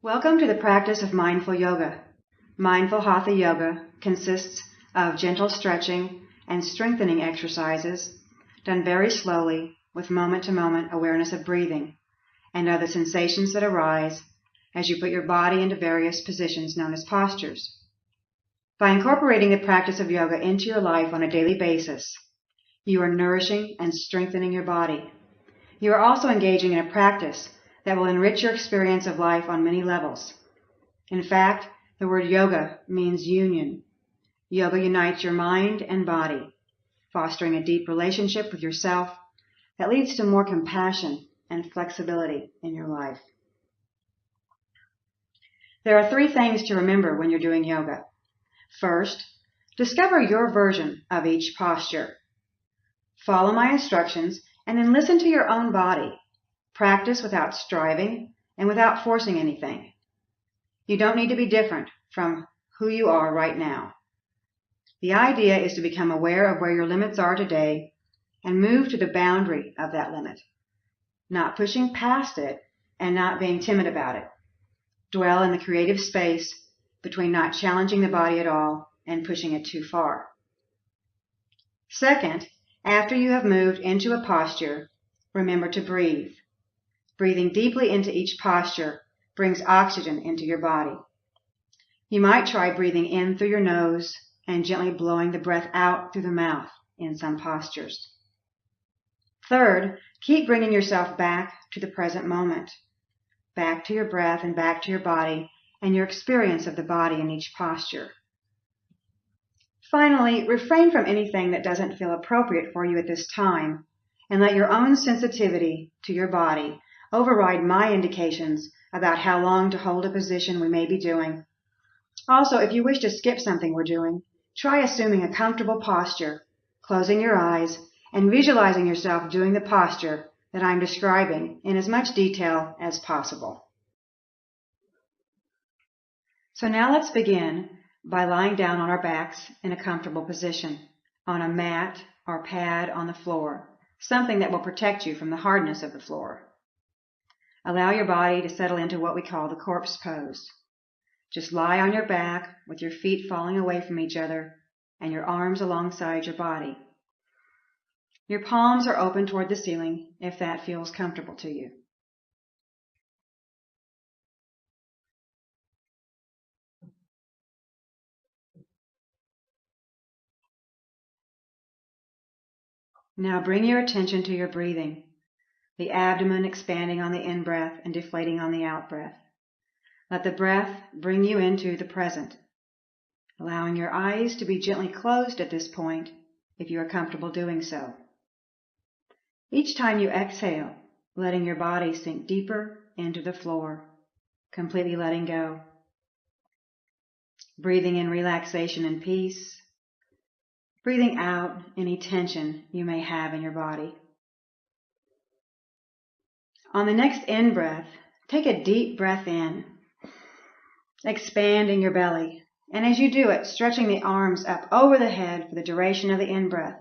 Welcome to the practice of mindful yoga. Mindful hatha yoga consists of gentle stretching and strengthening exercises done very slowly with moment-to-moment awareness of breathing and other sensations that arise as you put your body into various positions known as postures. By incorporating the practice of yoga into your life on a daily basis, you are nourishing and strengthening your body. You are also engaging in a practice that will enrich your experience of life on many levels. In fact, the word yoga means union. Yoga unites your mind and body, fostering a deep relationship with yourself that leads to more compassion and flexibility in your life. There are 3 things to remember when you're doing yoga. First, discover your version of each posture. Follow my instructions and then listen to your own body. Practice without striving and without forcing anything. You don't need to be different from who you are right now. The idea is to become aware of where your limits are today and move to the boundary of that limit, not pushing past it and not being timid about it. Dwell in the creative space between not challenging the body at all and pushing it too far. Second, after you have moved into a posture, remember to breathe. Breathing deeply into each posture brings oxygen into your body. You might try breathing in through your nose and gently blowing the breath out through the mouth in some postures. Third, keep bringing yourself back to the present moment, back to your breath and back to your body and your experience of the body in each posture. Finally, refrain from anything that doesn't feel appropriate for you at this time and let your own sensitivity to your body override my indications about how long to hold a position we may be doing. Also, if you wish to skip something we're doing, try assuming a comfortable posture, closing your eyes, and visualizing yourself doing the posture that I'm describing in as much detail as possible. So now let's begin by lying down on our backs in a comfortable position, on a mat or pad on the floor, something that will protect you from the hardness of the floor. Allow your body to settle into what we call the corpse pose. Just lie on your back with your feet falling away from each other and your arms alongside your body. Your palms are open toward the ceiling if that feels comfortable to you. Now bring your attention to your breathing, the abdomen expanding on the in-breath and deflating on the out-breath. Let the breath bring you into the present, allowing your eyes to be gently closed at this point if you are comfortable doing so. Each time you exhale, letting your body sink deeper into the floor, completely letting go. Breathing in relaxation and peace. Breathing out any tension you may have in your body. On the next in-breath, take a deep breath in, expanding your belly. And as you do it, stretching the arms up over the head for the duration of the in-breath.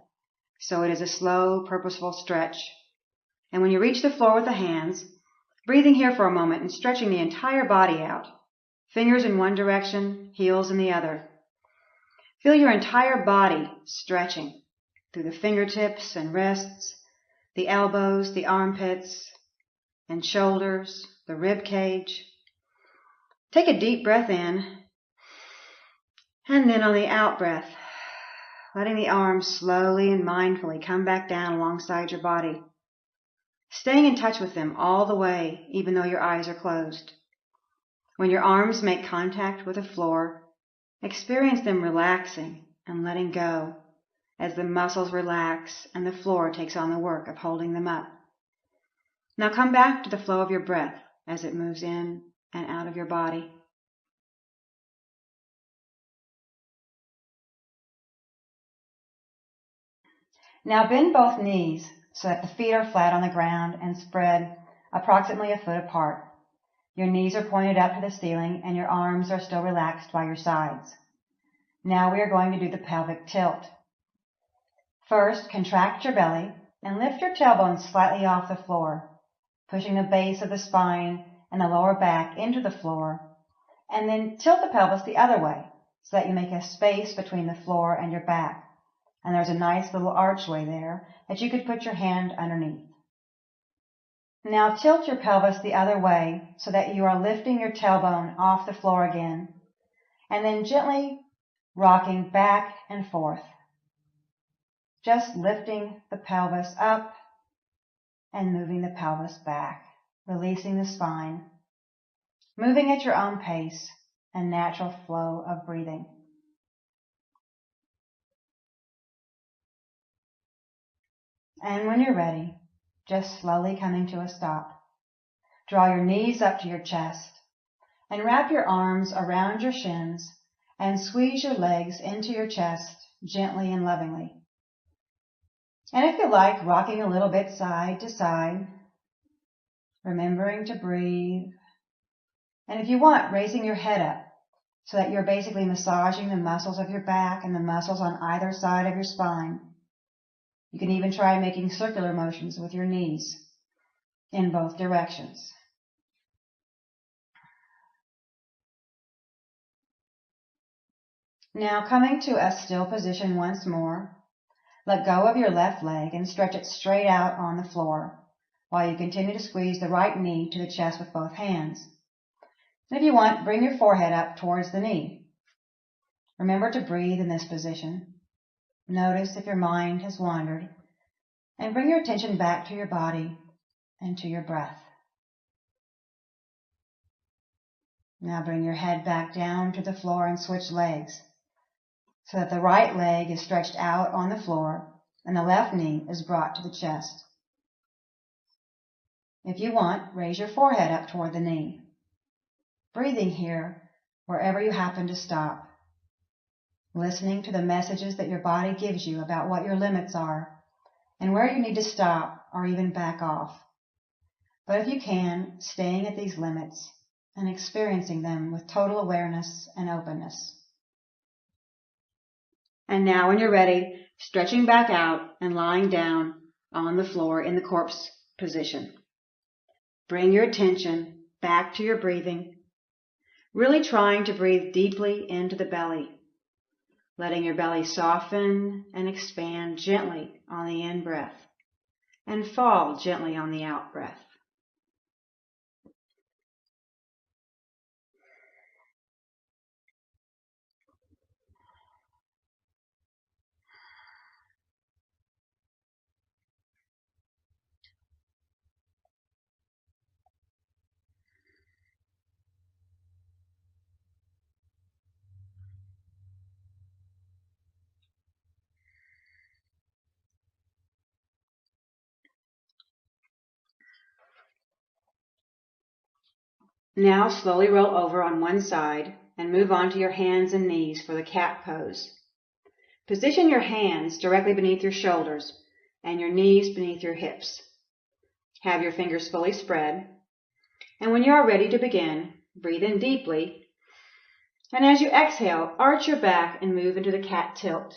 So it is a slow, purposeful stretch. And when you reach the floor with the hands, breathing here for a moment and stretching the entire body out. Fingers in one direction, heels in the other. Feel your entire body stretching through the fingertips and wrists, the elbows, the armpits and shoulders, the rib cage. Take a deep breath in, and then on the out breath, letting the arms slowly and mindfully come back down alongside your body, staying in touch with them all the way, even though your eyes are closed. When your arms make contact with the floor, experience them relaxing and letting go as the muscles relax and the floor takes on the work of holding them up. Now come back to the flow of your breath as it moves in and out of your body. Now bend both knees so that the feet are flat on the ground and spread approximately a foot apart. Your knees are pointed up to the ceiling and your arms are still relaxed by your sides. Now we are going to do the pelvic tilt. First, contract your belly and lift your tailbone slightly off the floor, pushing the base of the spine and the lower back into the floor, and then tilt the pelvis the other way so that you make a space between the floor and your back. And there's a nice little archway there that you could put your hand underneath. Now tilt your pelvis the other way so that you are lifting your tailbone off the floor again, and then gently rocking back and forth. Just lifting the pelvis up and moving the pelvis back, releasing the spine, moving at your own pace and natural flow of breathing. And when you're ready, just slowly coming to a stop. Draw your knees up to your chest and wrap your arms around your shins and squeeze your legs into your chest gently and lovingly. And if you like, rocking a little bit side to side, remembering to breathe. And if you want, raising your head up so that you're basically massaging the muscles of your back and the muscles on either side of your spine. You can even try making circular motions with your knees in both directions. Now coming to a still position once more, let go of your left leg and stretch it straight out on the floor while you continue to squeeze the right knee to the chest with both hands. And if you want, bring your forehead up towards the knee. Remember to breathe in this position. Notice if your mind has wandered, and bring your attention back to your body and to your breath. Now bring your head back down to the floor and switch legs so that the right leg is stretched out on the floor and the left knee is brought to the chest. If you want, raise your forehead up toward the knee. Breathing here wherever you happen to stop. Listening to the messages that your body gives you about what your limits are and where you need to stop or even back off. But if you can, staying at these limits and experiencing them with total awareness and openness. And now when you're ready, stretching back out and lying down on the floor in the corpse position. Bring your attention back to your breathing, really trying to breathe deeply into the belly, letting your belly soften and expand gently on the in-breath and fall gently on the out-breath. Now slowly roll over on one side and move on to your hands and knees for the cat pose. Position your hands directly beneath your shoulders and your knees beneath your hips. Have your fingers fully spread. And when you are ready to begin, breathe in deeply. And as you exhale, arch your back and move into the cat tilt.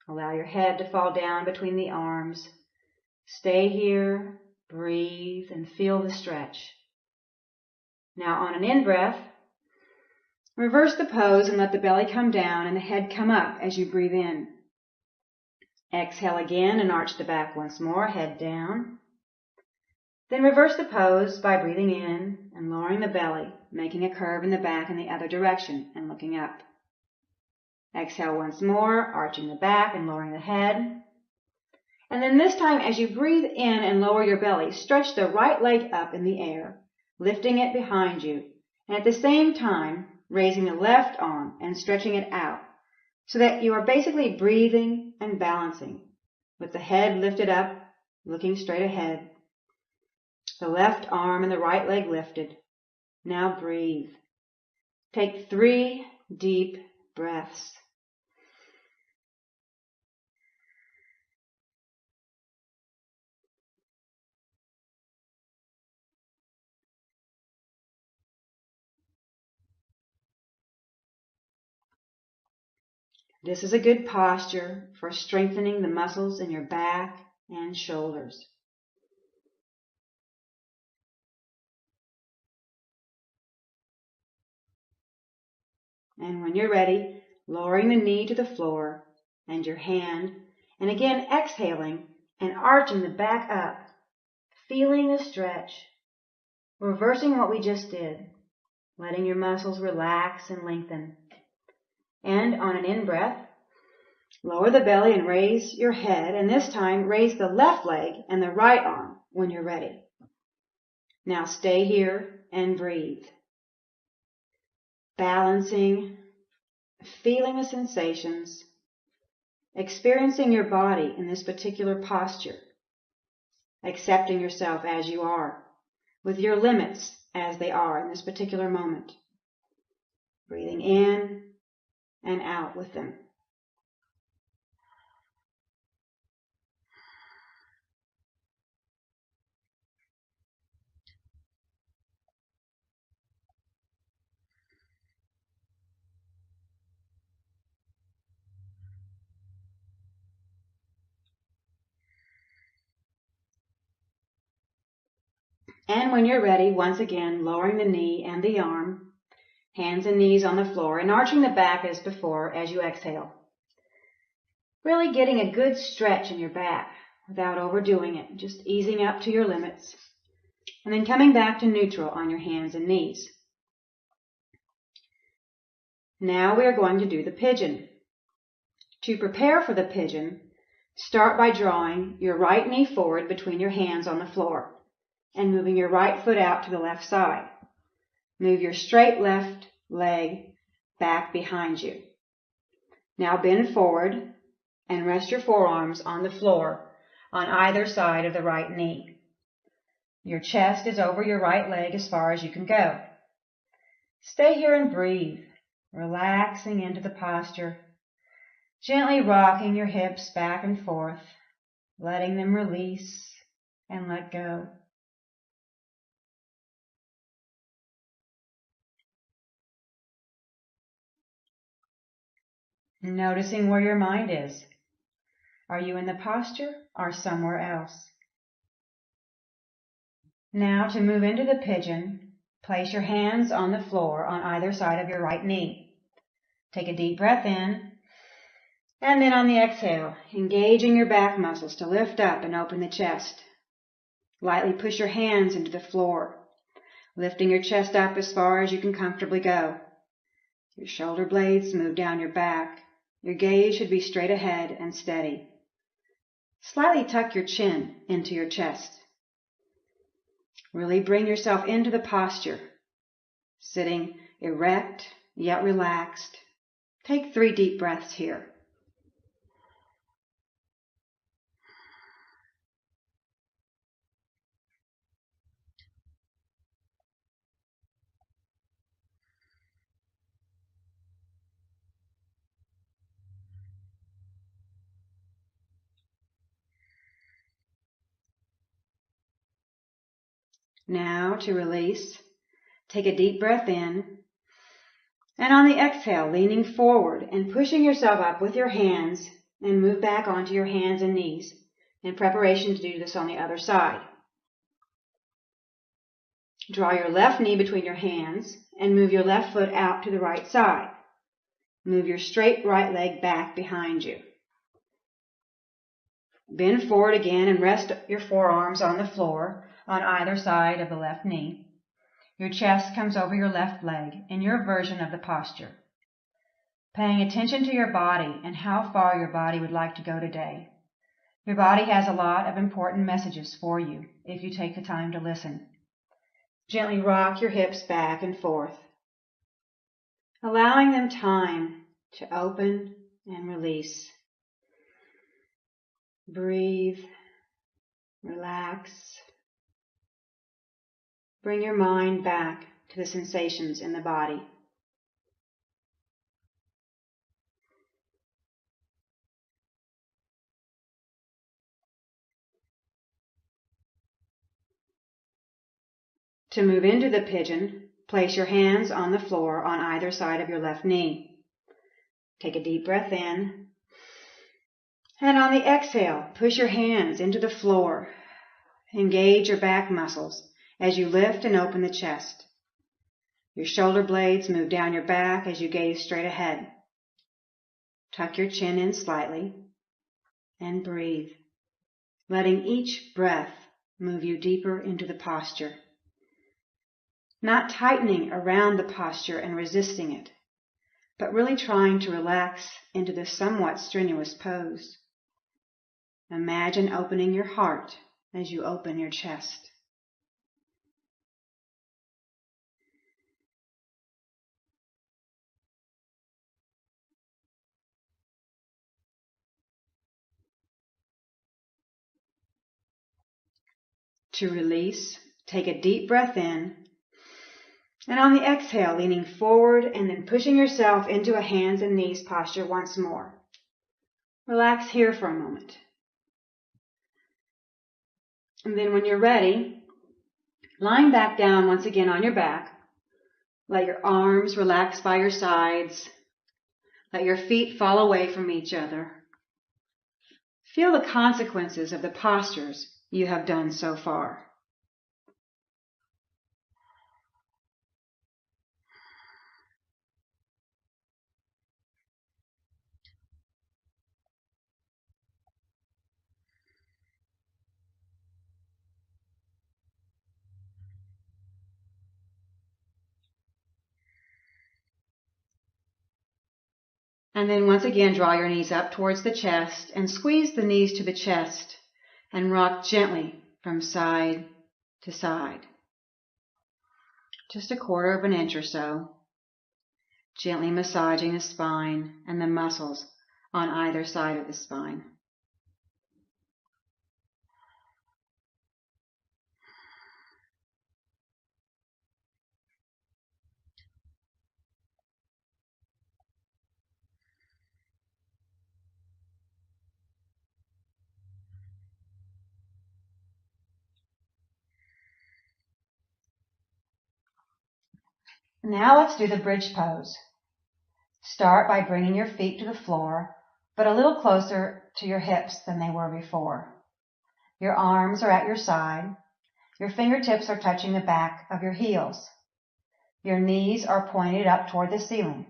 Allow your head to fall down between the arms. Stay here, breathe, and feel the stretch. Now on an in-breath, reverse the pose and let the belly come down and the head come up as you breathe in. Exhale again and arch the back once more, head down. Then reverse the pose by breathing in and lowering the belly, making a curve in the back in the other direction and looking up. Exhale once more, arching the back and lowering the head. And then this time as you breathe in and lower your belly, stretch the right leg up in the air, lifting it behind you, and at the same time, raising the left arm and stretching it out, so that you are basically breathing and balancing, with the head lifted up, looking straight ahead, the left arm and the right leg lifted. Now breathe. Take 3 deep breaths. This is a good posture for strengthening the muscles in your back and shoulders. And when you're ready, lowering the knee to the floor and your hand, and again exhaling and arching the back up, feeling the stretch, reversing what we just did, letting your muscles relax and lengthen. And on an in-breath, lower the belly and raise your head, and this time raise the left leg and the right arm when you're ready. Now stay here and breathe. Balancing, feeling the sensations, experiencing your body in this particular posture, accepting yourself as you are, with your limits as they are in this particular moment. Breathing in and out with them. And when you're ready, once again, lowering the knee and the arm, hands and knees on the floor, and arching the back as before as you exhale. Really getting a good stretch in your back without overdoing it, just easing up to your limits. And then coming back to neutral on your hands and knees. Now we are going to do the pigeon. To prepare for the pigeon, start by drawing your right knee forward between your hands on the floor and moving your right foot out to the left side. Move your straight left leg back behind you. Now bend forward and rest your forearms on the floor on either side of the right knee. Your chest is over your right leg as far as you can go. Stay here and breathe, relaxing into the posture, gently rocking your hips back and forth, letting them release and let go. Noticing where your mind is. Are you in the posture or somewhere else? Now to move into the pigeon, place your hands on the floor on either side of your right knee. Take a deep breath in, and then on the exhale, engaging your back muscles to lift up and open the chest. Lightly push your hands into the floor, lifting your chest up as far as you can comfortably go. Your shoulder blades move down your back. Your gaze should be straight ahead and steady. Slightly tuck your chin into your chest. Really bring yourself into the posture, sitting erect yet relaxed. Take 3 deep breaths here. Now to release, take a deep breath in, and on the exhale, leaning forward and pushing yourself up with your hands and move back onto your hands and knees in preparation to do this on the other side. Draw your left knee between your hands and move your left foot out to the right side. Move your straight right leg back behind you. Bend forward again and rest your forearms on the floor on either side of the left knee. Your chest comes over your left leg in your version of the posture. Paying attention to your body and how far your body would like to go today. Your body has a lot of important messages for you if you take the time to listen. Gently rock your hips back and forth, allowing them time to open and release. Breathe, relax. Bring your mind back to the sensations in the body. To move into the pigeon, place your hands on the floor on either side of your left knee. Take a deep breath in. And on the exhale, push your hands into the floor. Engage your back muscles as you lift and open the chest. Your shoulder blades move down your back as you gaze straight ahead. Tuck your chin in slightly and breathe, letting each breath move you deeper into the posture. Not tightening around the posture and resisting it, but really trying to relax into this somewhat strenuous pose. Imagine opening your heart as you open your chest. To release, take a deep breath in, and on the exhale, leaning forward and then pushing yourself into a hands and knees posture once more. Relax here for a moment. And then when you're ready, lying back down once again on your back, let your arms relax by your sides. Let your feet fall away from each other. Feel the consequences of the postures you have done so far. And then once again, draw your knees up towards the chest and squeeze the knees to the chest and rock gently from side to side. Just 1/4 of an inch or so, gently massaging the spine and the muscles on either side of the spine. Now let's do the bridge pose. Start by bringing your feet to the floor, but a little closer to your hips than they were before. Your arms are at your side. Your fingertips are touching the back of your heels. Your knees are pointed up toward the ceiling.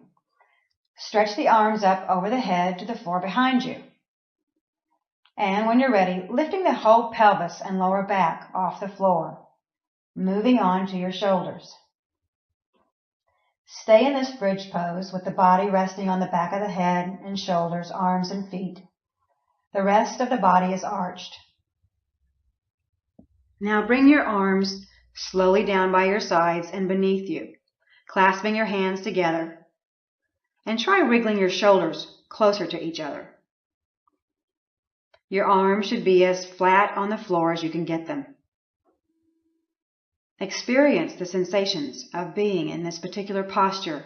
Stretch the arms up over the head to the floor behind you. And when you're ready, lifting the whole pelvis and lower back off the floor, moving on to your shoulders. Stay in this bridge pose with the body resting on the back of the head and shoulders, arms and feet. The rest of the body is arched. Now bring your arms slowly down by your sides and beneath you, clasping your hands together, and try wriggling your shoulders closer to each other. Your arms should be as flat on the floor as you can get them. Experience the sensations of being in this particular posture,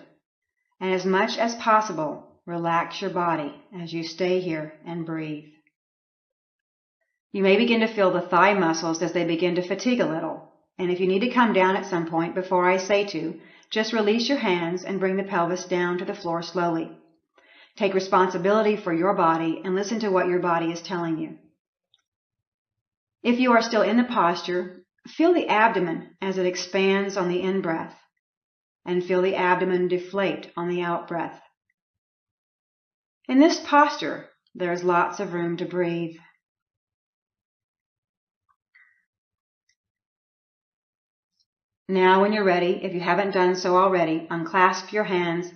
and as much as possible, relax your body as you stay here and breathe. You may begin to feel the thigh muscles as they begin to fatigue a little, and if you need to come down at some point before I say to, just release your hands and bring the pelvis down to the floor slowly. Take responsibility for your body and listen to what your body is telling you. If you are still in the posture, feel the abdomen as it expands on the in-breath, and feel the abdomen deflate on the out-breath. In this posture, there is lots of room to breathe. Now, when you're ready, if you haven't done so already, unclasp your hands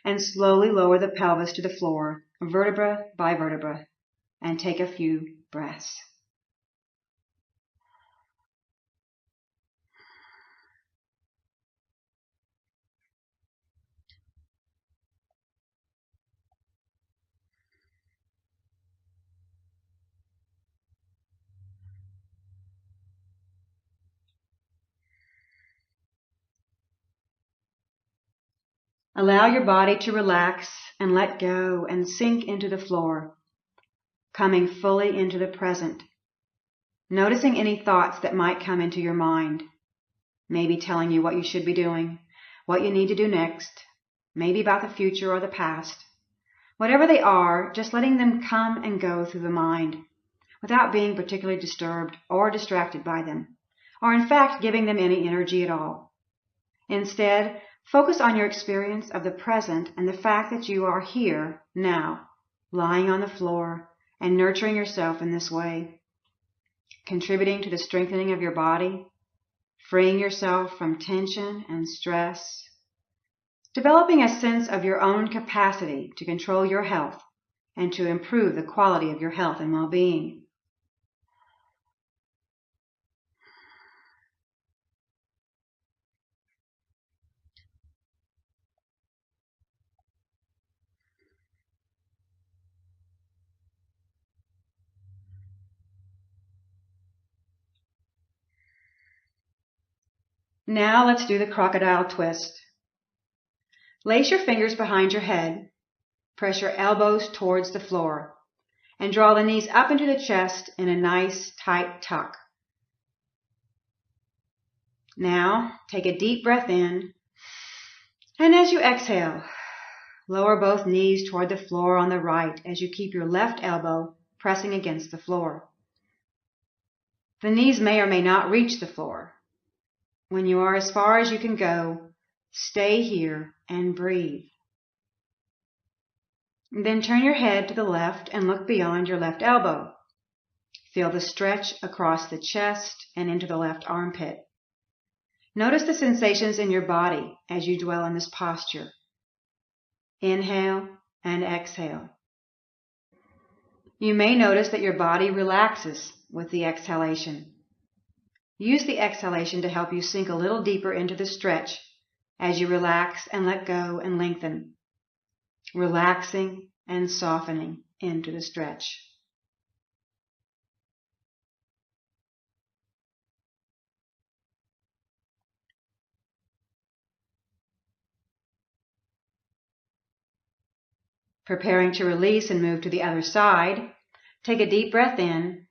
and slowly lower the pelvis to the floor, vertebra by vertebra, and take a few breaths. Allow your body to relax and let go and sink into the floor, coming fully into the present, noticing any thoughts that might come into your mind, maybe telling you what you should be doing, what you need to do next, maybe about the future or the past. Whatever they are, just letting them come and go through the mind without being particularly disturbed or distracted by them, or in fact giving them any energy at all. Instead, Focus on your experience of the present and the fact that you are here now, lying on the floor and nurturing yourself in this way, contributing to the strengthening of your body, freeing yourself from tension and stress, developing a sense of your own capacity to control your health and to improve the quality of your health and well-being. Now let's do the crocodile twist. Lace your fingers behind your head, press your elbows towards the floor, and draw the knees up into the chest in a nice tight tuck. Now take a deep breath in, and as you exhale, lower both knees toward the floor on the right as you keep your left elbow pressing against the floor. The knees may or may not reach the floor. When you are as far as you can go, stay here and breathe. Then turn your head to the left and look beyond your left elbow. Feel the stretch across the chest and into the left armpit. Notice the sensations in your body as you dwell in this posture. Inhale and exhale. You may notice that your body relaxes with the exhalation. Use the exhalation to help you sink a little deeper into the stretch as you relax and let go and lengthen, relaxing and softening into the stretch. Preparing to release and move to the other side, take a deep breath in,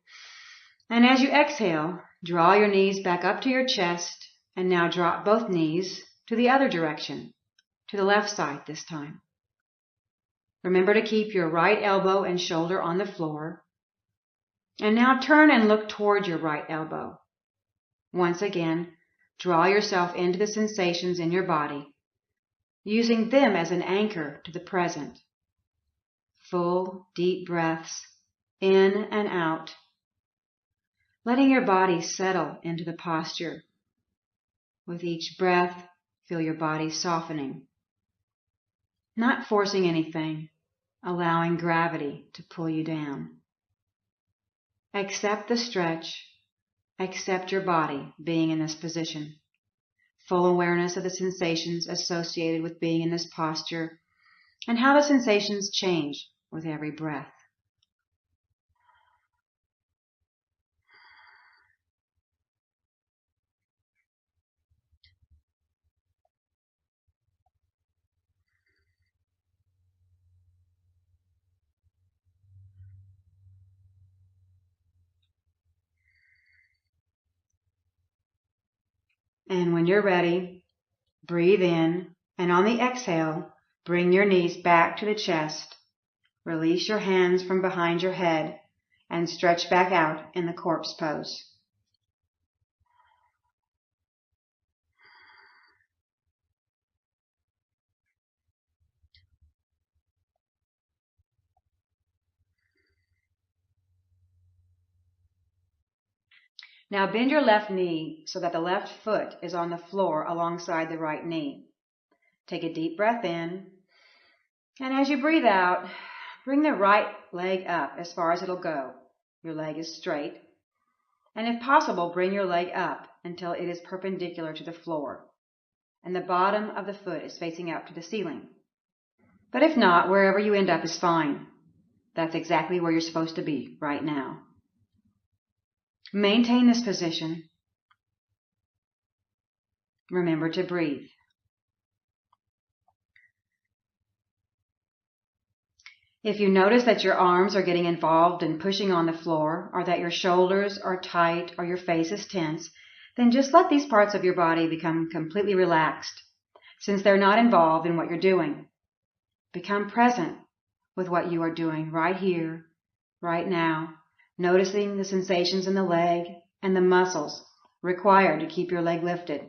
and as you exhale, draw your knees back up to your chest, and now drop both knees to the other direction, to the left side this time. Remember to keep your right elbow and shoulder on the floor, and now turn and look toward your right elbow. Once again, draw yourself into the sensations in your body, using them as an anchor to the present. Full, deep breaths in and out, letting your body settle into the posture. With each breath, feel your body softening, not forcing anything, allowing gravity to pull you down. Accept the stretch, accept your body being in this position. Full awareness of the sensations associated with being in this posture and how the sensations change with every breath. And when you're ready, breathe in, and on the exhale, bring your knees back to the chest. Release your hands from behind your head and stretch back out in the corpse pose. Now bend your left knee so that the left foot is on the floor alongside the right knee. Take a deep breath in, and as you breathe out, bring the right leg up as far as it'll go. Your leg is straight. And if possible, bring your leg up until it is perpendicular to the floor, and the bottom of the foot is facing out to the ceiling. But if not, wherever you end up is fine. That's exactly where you're supposed to be right now. Maintain this position. Remember to breathe. If you notice that your arms are getting involved in pushing on the floor, or that your shoulders are tight or your face is tense, then just let these parts of your body become completely relaxed, since they're not involved in what you're doing. Become present with what you are doing right here, right now, noticing the sensations in the leg and the muscles required to keep your leg lifted.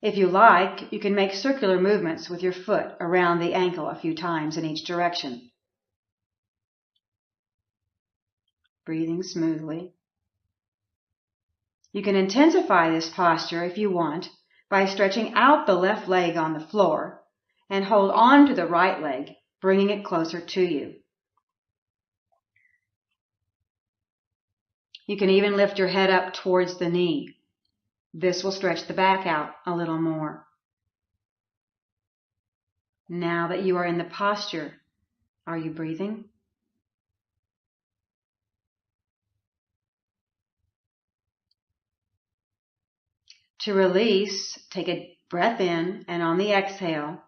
If you like, you can make circular movements with your foot around the ankle a few times in each direction. Breathing smoothly. You can intensify this posture if you want by stretching out the left leg on the floor and hold on to the right leg, bringing it closer to you. You can even lift your head up towards the knee. This will stretch the back out a little more. Now that you are in the posture, are you breathing? To release, take a breath in, and on the exhale,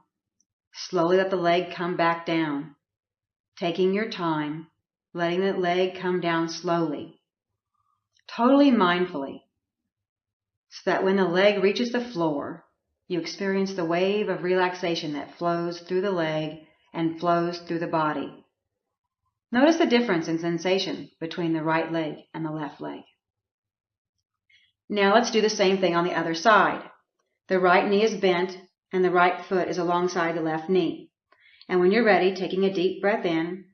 slowly let the leg come back down. Taking your time, letting the leg come down slowly, totally mindfully, so that when the leg reaches the floor, you experience the wave of relaxation that flows through the leg and flows through the body. Notice the difference in sensation between the right leg and the left leg. Now let's do the same thing on the other side. The right knee is bent and the right foot is alongside the left knee. And when you're ready, taking a deep breath in,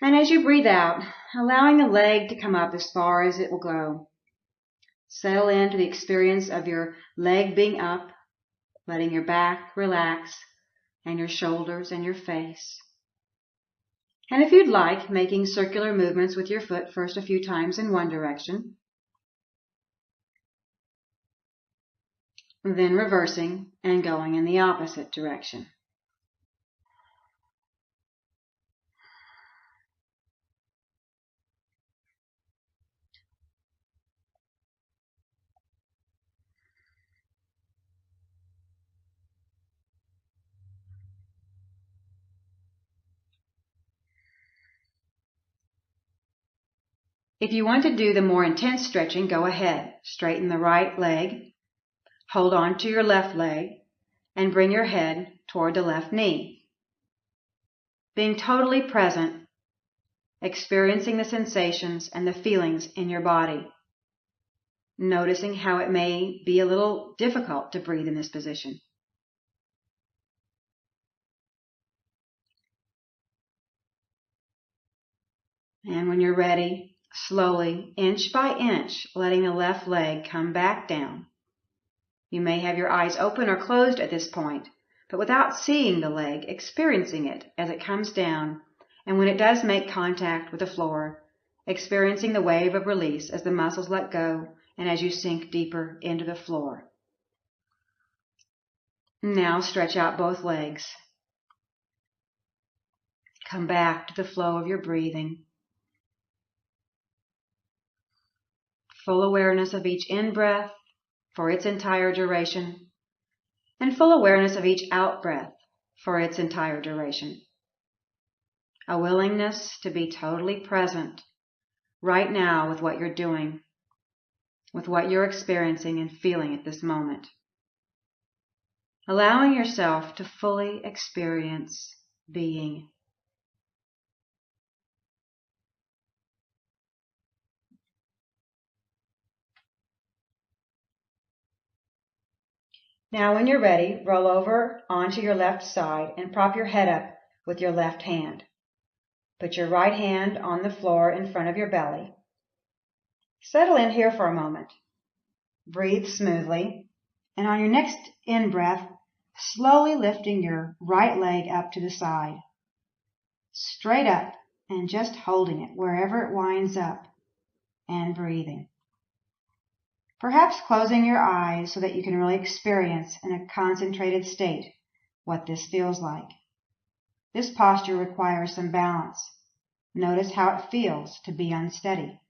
and as you breathe out, allowing the leg to come up as far as it will go. Settle into the experience of your leg being up, letting your back relax, and your shoulders and your face. And if you'd like, making circular movements with your foot first a few times in one direction, then reversing and going in the opposite direction. If you want to do the more intense stretching, go ahead. Straighten the right leg, hold on to your left leg, and bring your head toward the left knee. Being totally present, experiencing the sensations and the feelings in your body. Noticing how it may be a little difficult to breathe in this position. And when you're ready, slowly, inch by inch, letting the left leg come back down. You may have your eyes open or closed at this point, but without seeing the leg, experiencing it as it comes down, and when it does make contact with the floor, experiencing the wave of release as the muscles let go and as you sink deeper into the floor. Now stretch out both legs. Come back to the flow of your breathing. Full awareness of each in-breath for its entire duration, and full awareness of each out-breath for its entire duration. A willingness to be totally present right now with what you're doing, with what you're experiencing and feeling at this moment. Allowing yourself to fully experience being. Now when you're ready, roll over onto your left side and prop your head up with your left hand. Put your right hand on the floor in front of your belly. Settle in here for a moment. Breathe smoothly, and on your next in-breath, slowly lifting your right leg up to the side. Straight up and just holding it wherever it winds up and breathing. Perhaps closing your eyes so that you can really experience in a concentrated state what this feels like. This posture requires some balance. Notice how it feels to be unsteady.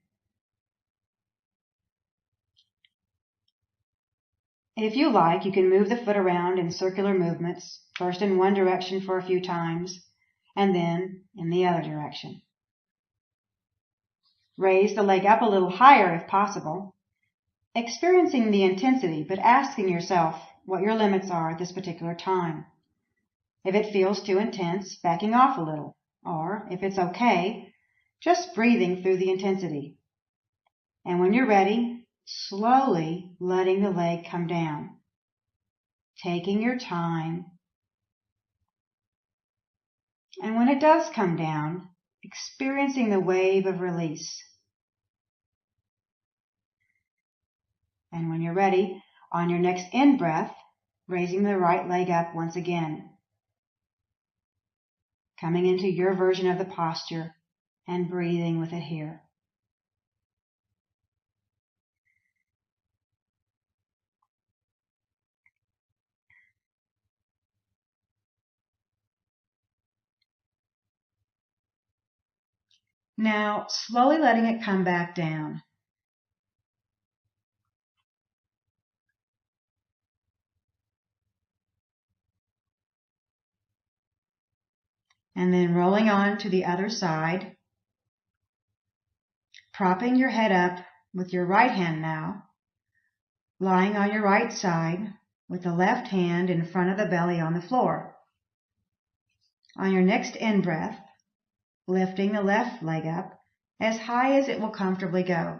If you like, you can move the foot around in circular movements, first in one direction for a few times, and then in the other direction. Raise the leg up a little higher if possible, experiencing the intensity, but asking yourself what your limits are at this particular time. If it feels too intense, backing off a little, or if it's okay, just breathing through the intensity. And when you're ready, slowly letting the leg come down. taking your time. And when it does come down, experiencing the wave of release. And when you're ready, on your next in-breath, raising the right leg up once again. Coming into your version of the posture and breathing with it here. Now, slowly letting it come back down. And then rolling on to the other side, propping your head up with your right hand now, lying on your right side with the left hand in front of the belly on the floor. On your next in-breath, lifting the left leg up as high as it will comfortably go.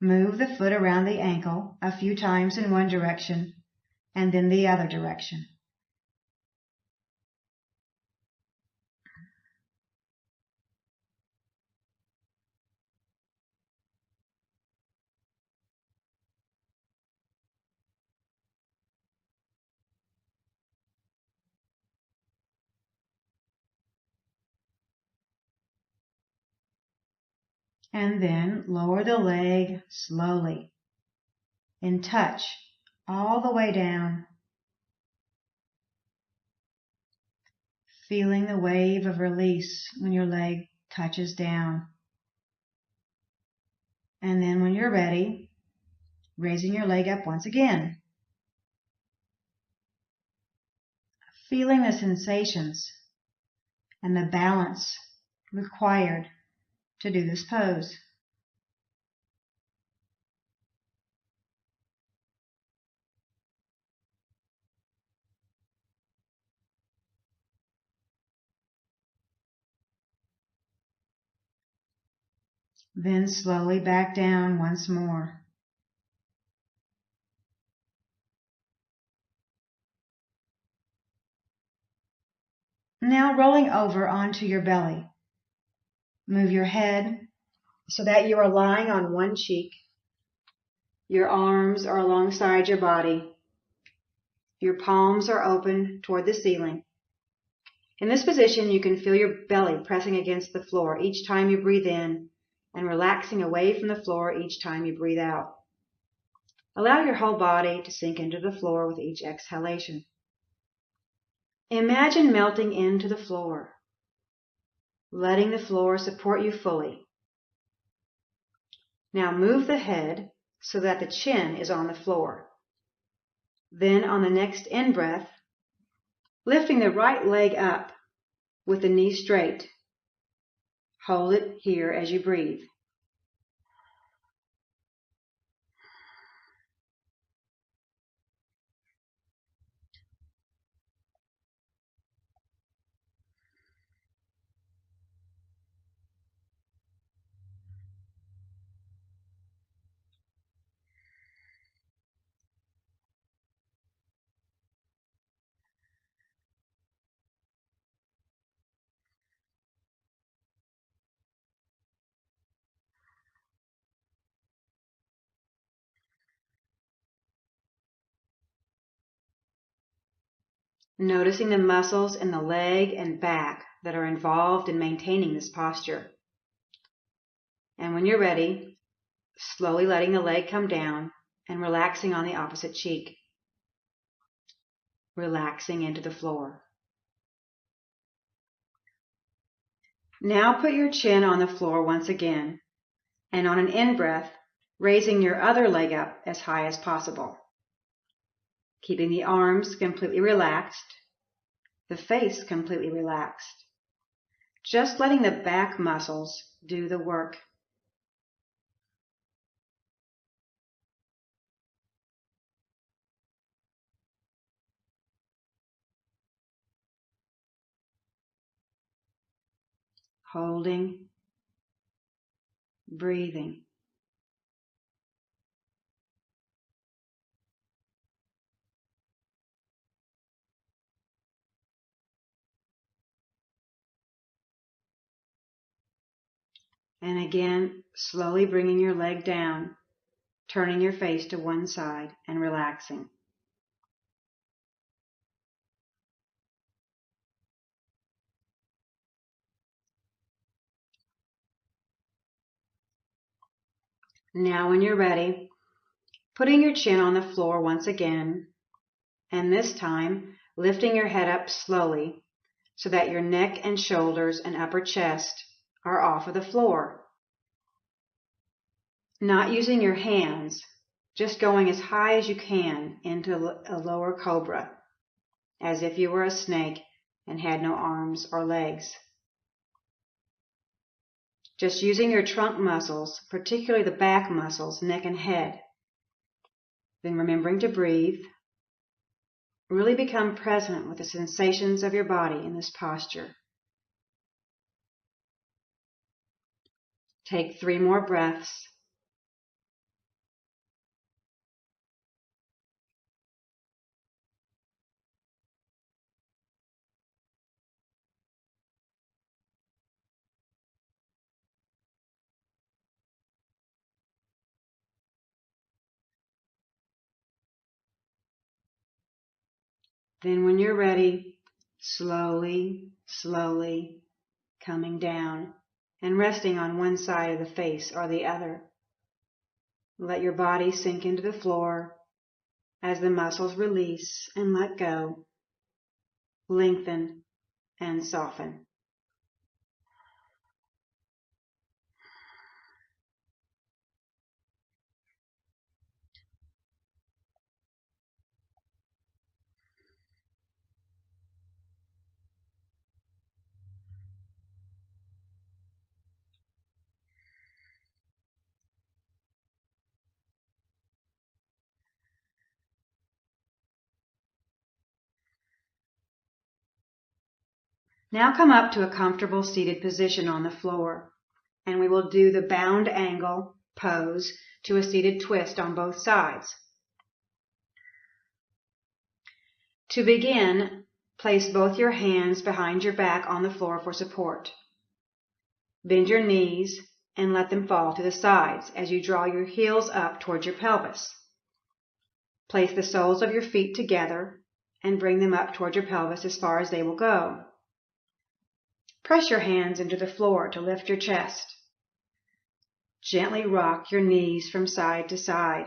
Move the foot around the ankle a few times in one direction and then the other direction. And then lower the leg slowly, in touch, all the way down, feeling the wave of release when your leg touches down. And then when you're ready, raising your leg up once again, feeling the sensations and the balance required to do this pose. Then slowly back down once more. Now rolling over onto your belly. Move your head so that you are lying on one cheek. Your arms are alongside your body. Your palms are open toward the ceiling. In this position, you can feel your belly pressing against the floor each time you breathe in and relaxing away from the floor each time you breathe out. Allow your whole body to sink into the floor with each exhalation. Imagine melting into the floor, letting the floor support you fully. Now move the head so that the chin is on the floor. Then on the next in-breath, lifting the right leg up with the knee straight. Hold it here as you breathe. Noticing the muscles in the leg and back that are involved in maintaining this posture. And when you're ready, slowly letting the leg come down and relaxing on the opposite cheek. Relaxing into the floor. Now put your chin on the floor once again, and on an in-breath, raising your other leg up as high as possible. Keeping the arms completely relaxed, the face completely relaxed. Just letting the back muscles do the work. Holding breathing. And again, slowly bringing your leg down, turning your face to one side and relaxing. Now when you're ready, putting your chin on the floor once again, and this time lifting your head up slowly so that your neck and shoulders and upper chest are off of the floor. Not using your hands, just going as high as you can into a lower cobra, as if you were a snake and had no arms or legs. Just using your trunk muscles, particularly the back muscles, neck and head. Then remembering to breathe. Really become present with the sensations of your body in this posture. Take 3 more breaths. Then when you're ready, slowly coming down and resting on one side of the face or the other. Let your body sink into the floor as the muscles release and let go, lengthen and soften. Now come up to a comfortable seated position on the floor, and we will do the bound angle pose to a seated twist on both sides. To begin, place both your hands behind your back on the floor for support. Bend your knees and let them fall to the sides as you draw your heels up towards your pelvis. Place the soles of your feet together and bring them up towards your pelvis as far as they will go. Press your hands into the floor to lift your chest. Gently rock your knees from side to side,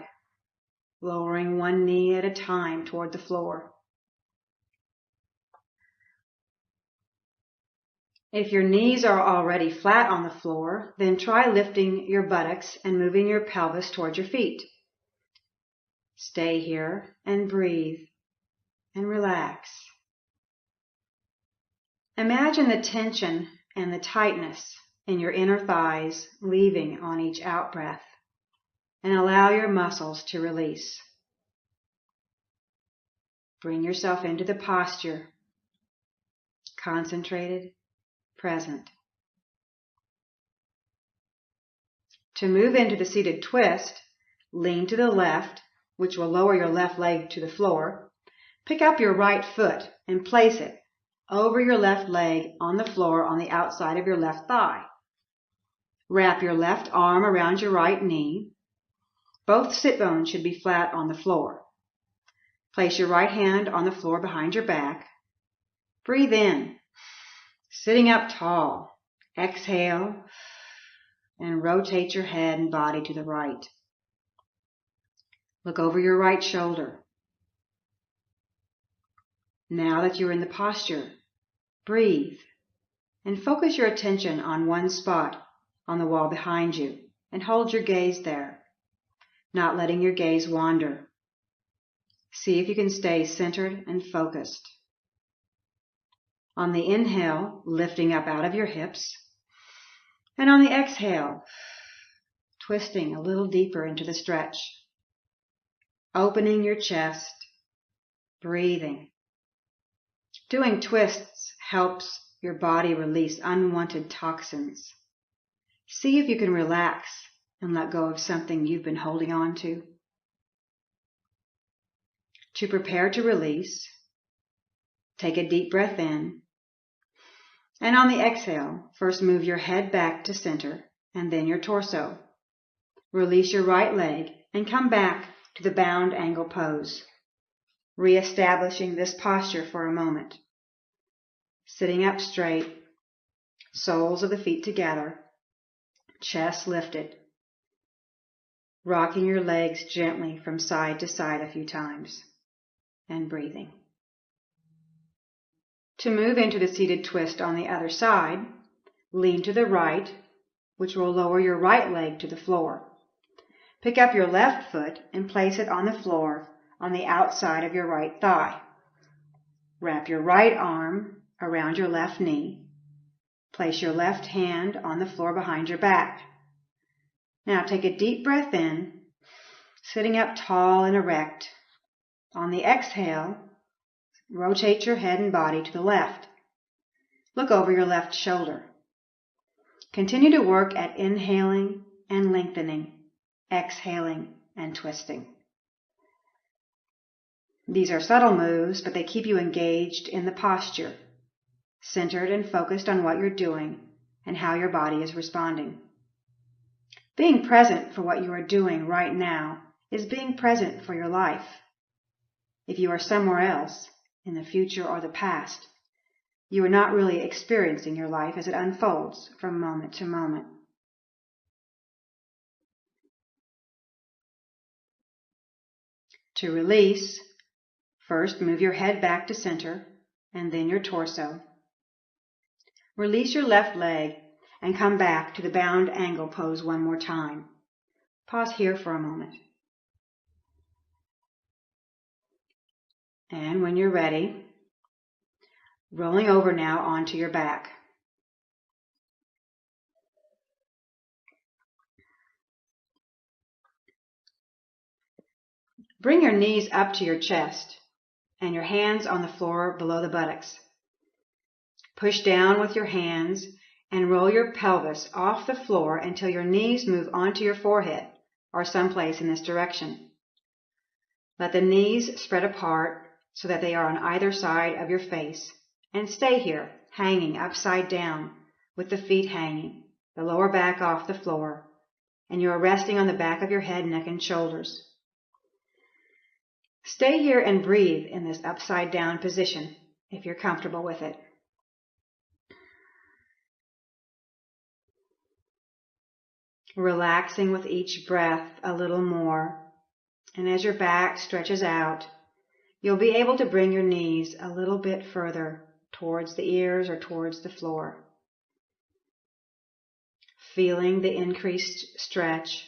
lowering one knee at a time toward the floor. If your knees are already flat on the floor, then try lifting your buttocks and moving your pelvis towards your feet. Stay here and breathe and relax. Imagine the tension and the tightness in your inner thighs leaving on each out-breath, and allow your muscles to release. Bring yourself into the posture, concentrated, present. To move into the seated twist, lean to the left, which will lower your left leg to the floor. Pick up your right foot and place it over your left leg on the floor on the outside of your left thigh. Wrap your left arm around your right knee. Both sit bones should be flat on the floor. Place your right hand on the floor behind your back. Breathe in, sitting up tall. Exhale and rotate your head and body to the right. Look over your right shoulder. Now that you're in the posture, breathe and focus your attention on one spot on the wall behind you and hold your gaze there, not letting your gaze wander. See if you can stay centered and focused. On the inhale, lifting up out of your hips, and on the exhale, twisting a little deeper into the stretch, opening your chest, breathing. Doing twists helps your body release unwanted toxins. See if you can relax and let go of something you've been holding on to. To prepare to release, take a deep breath in, and on the exhale, first move your head back to center and then your torso. Release your right leg and come back to the bound angle pose, reestablishing this posture for a moment. Sitting up straight, soles of the feet together, chest lifted, rocking your legs gently from side to side a few times, and breathing. To move into the seated twist on the other side, lean to the right, which will lower your right leg to the floor. Pick up your left foot and place it on the floor on the outside of your right thigh. Wrap your right arm around your left knee. Place your left hand on the floor behind your back. Now take a deep breath in, sitting up tall and erect. On the exhale, rotate your head and body to the left. Look over your left shoulder. Continue to work at inhaling and lengthening, exhaling and twisting. These are subtle moves, but they keep you engaged in the posture, centered and focused on what you're doing and how your body is responding. Being present for what you are doing right now is being present for your life. If you are somewhere else, in the future or the past, you are not really experiencing your life as it unfolds from moment to moment. To release, first move your head back to center and then your torso. Release your left leg and come back to the bound angle pose one more time. Pause here for a moment. And when you're ready, rolling over now onto your back. Bring your knees up to your chest and your hands on the floor below the buttocks. Push down with your hands and roll your pelvis off the floor until your knees move onto your forehead or someplace in this direction. Let the knees spread apart so that they are on either side of your face, and stay here, hanging upside down with the feet hanging, the lower back off the floor, and you are resting on the back of your head, neck, and shoulders. Stay here and breathe in this upside down position if you're comfortable with it. Relaxing with each breath a little more, and as your back stretches out, you'll be able to bring your knees a little bit further towards the ears or towards the floor. Feeling the increased stretch.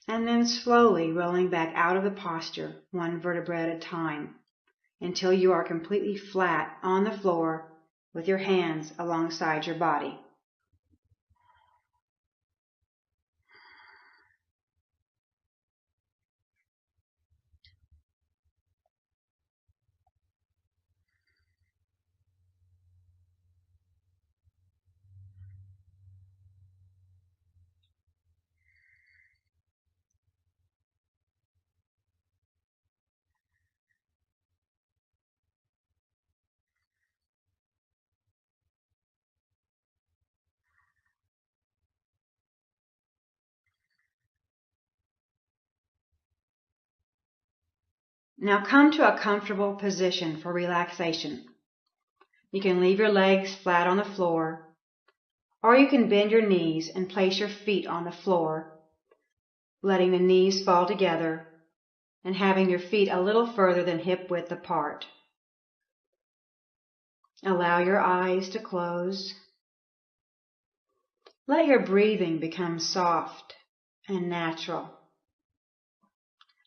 And then slowly rolling back out of the posture, one vertebra at a time, until you are completely flat on the floor with your hands alongside your body. Now come to a comfortable position for relaxation. You can leave your legs flat on the floor, or you can bend your knees and place your feet on the floor, letting the knees fall together and having your feet a little further than hip width apart. Allow your eyes to close. Let your breathing become soft and natural.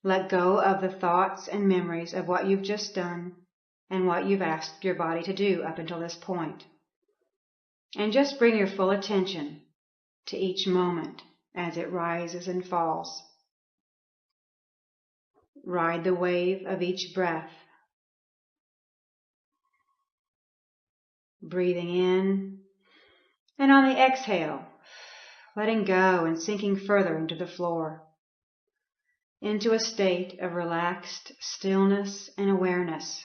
Let go of the thoughts and memories of what you've just done and what you've asked your body to do up until this point. And just bring your full attention to each moment as it rises and falls. Ride the wave of each breath breathing in, and on the exhale, letting go and sinking further into the floor, into a state of relaxed stillness and awareness.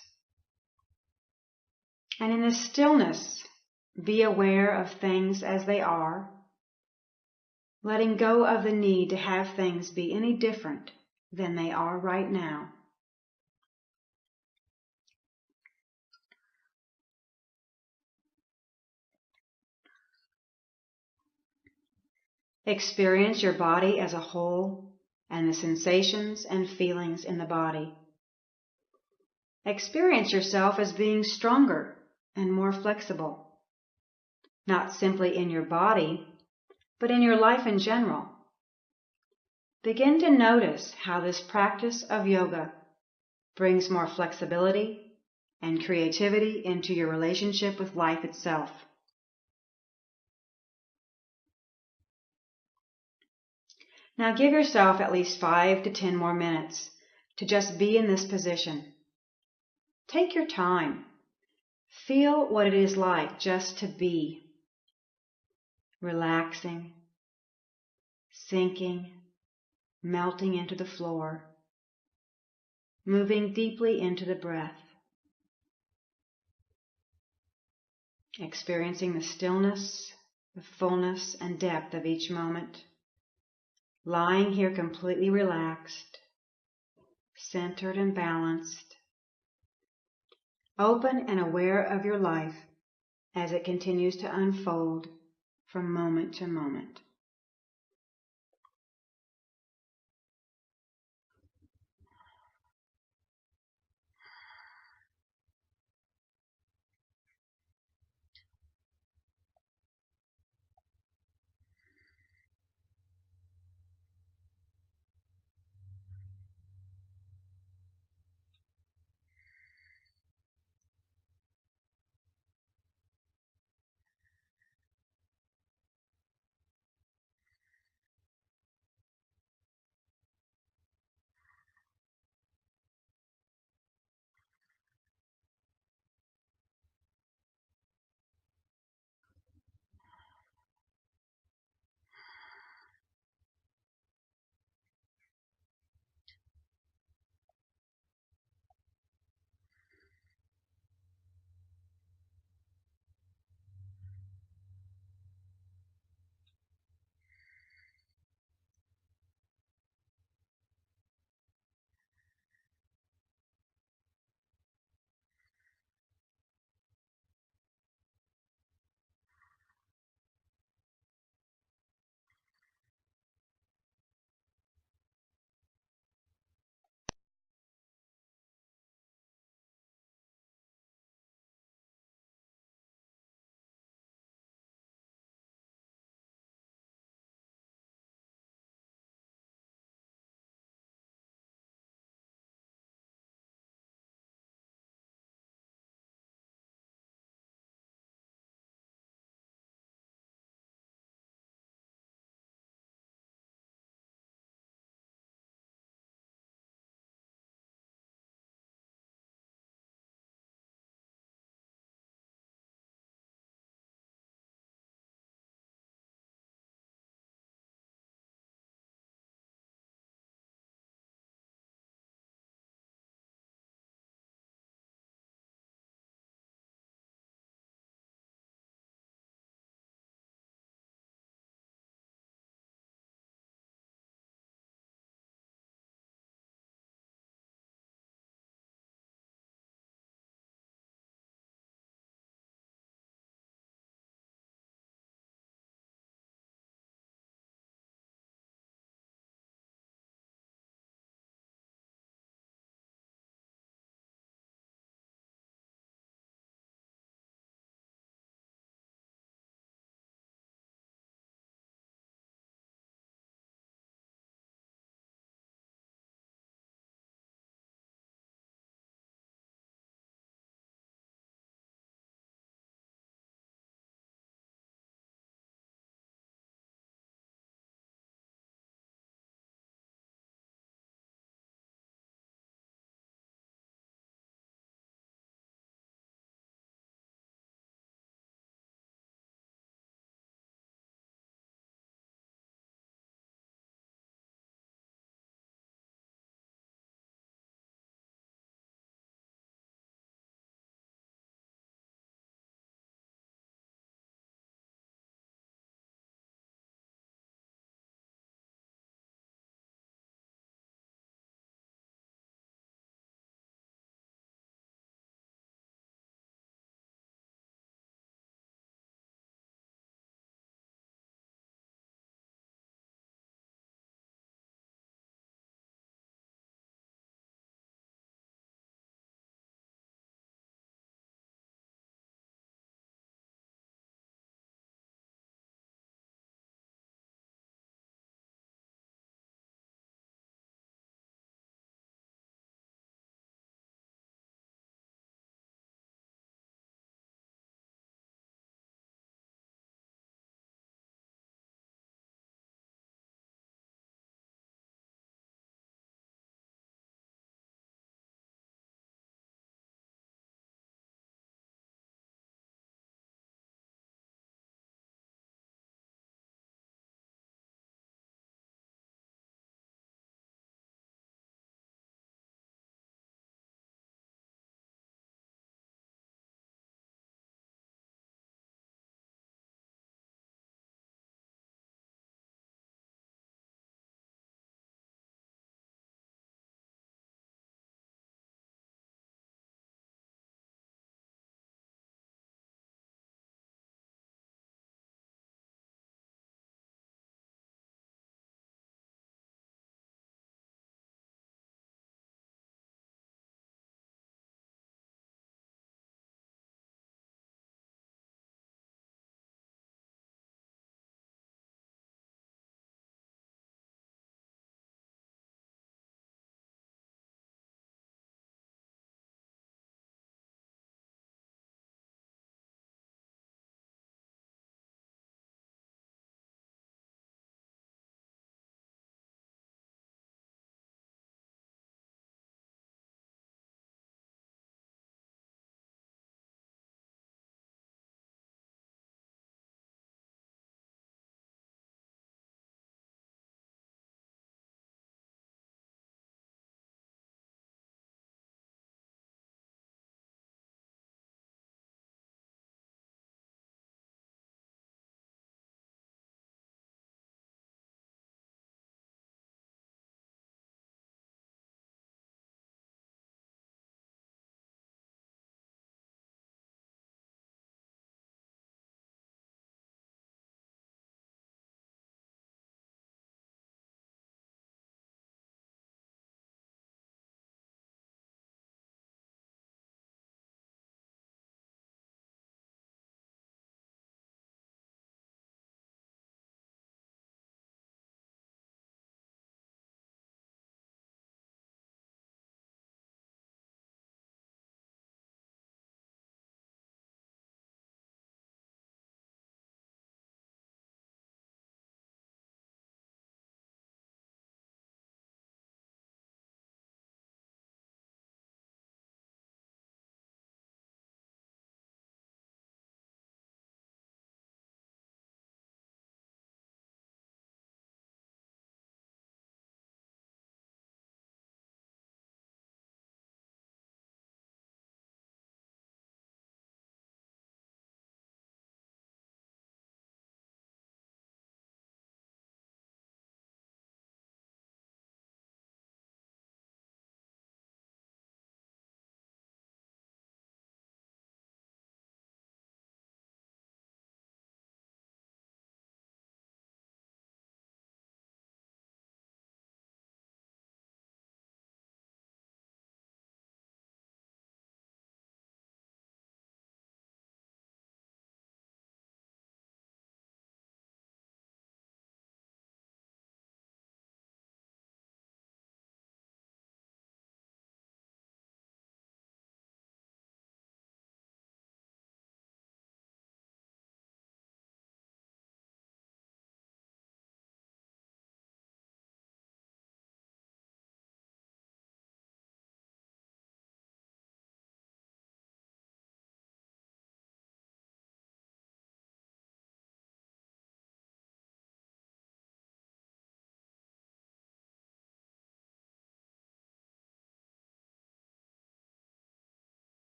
And in this stillness, be aware of things as they are, letting go of the need to have things be any different than they are right now. Experience your body as a whole and the sensations and feelings in the body. Experience yourself as being stronger and more flexible, not simply in your body, but in your life in general. Begin to notice how this practice of yoga brings more flexibility and creativity into your relationship with life itself. Now give yourself at least 5 to 10 more minutes to just be in this position. Take your time. Feel what it is like just to be. Relaxing, sinking, melting into the floor, moving deeply into the breath. Experiencing the stillness, the fullness and depth of each moment. Lying here completely relaxed, centered and balanced, open and aware of your life as it continues to unfold from moment to moment.